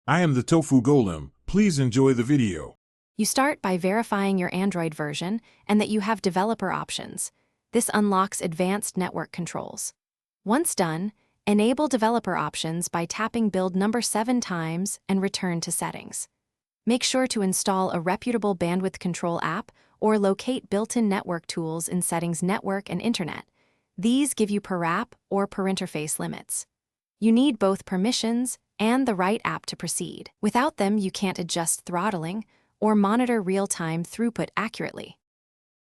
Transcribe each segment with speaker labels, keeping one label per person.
Speaker 1: I am the Tofu Golem. Please enjoy the video.
Speaker 2: You start by verifying your Android version and that you have developer options. This unlocks advanced network controls. Once done, enable developer options by tapping build number 7 times and return to settings. Make sure to install a reputable bandwidth control app or locate built-in network tools in Settings Network and Internet. These give you per app or per interface limits. You need both permissions and the right app to proceed. Without them, you can't adjust throttling or monitor real-time throughput accurately.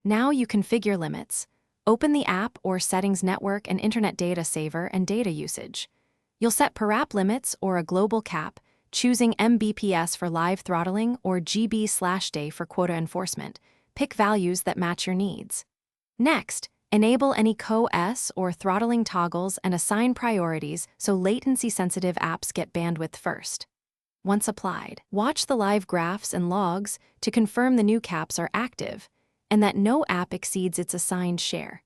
Speaker 2: Now you configure limits. Open the app or Settings Network and Internet data saver and data usage. You'll set per app limits or a global cap, choosing Mbps for live throttling or GB/day for quota enforcement. Pick values that match your needs. Next, enable any co-S or throttling toggles and assign priorities so latency-sensitive apps get bandwidth first. Once applied, watch the live graphs and logs to confirm the new caps are active and that no app exceeds its assigned share.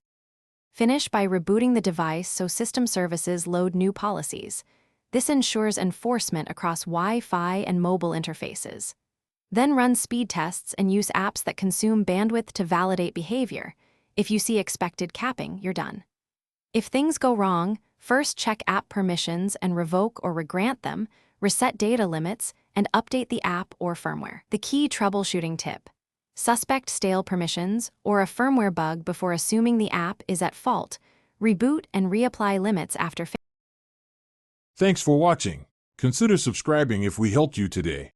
Speaker 2: Finish by rebooting the device so system services load new policies. This ensures enforcement across Wi-Fi and mobile interfaces. Then run speed tests and use apps that consume bandwidth to validate behavior. If you see expected capping, you're done. If things go wrong, first check app permissions and revoke or regrant them, reset data limits, and update the app or firmware. The key troubleshooting tip: suspect stale permissions or a firmware bug before assuming the app is at fault. Reboot and reapply limits after.
Speaker 1: Thanks for watching. Consider subscribing if we helped you today.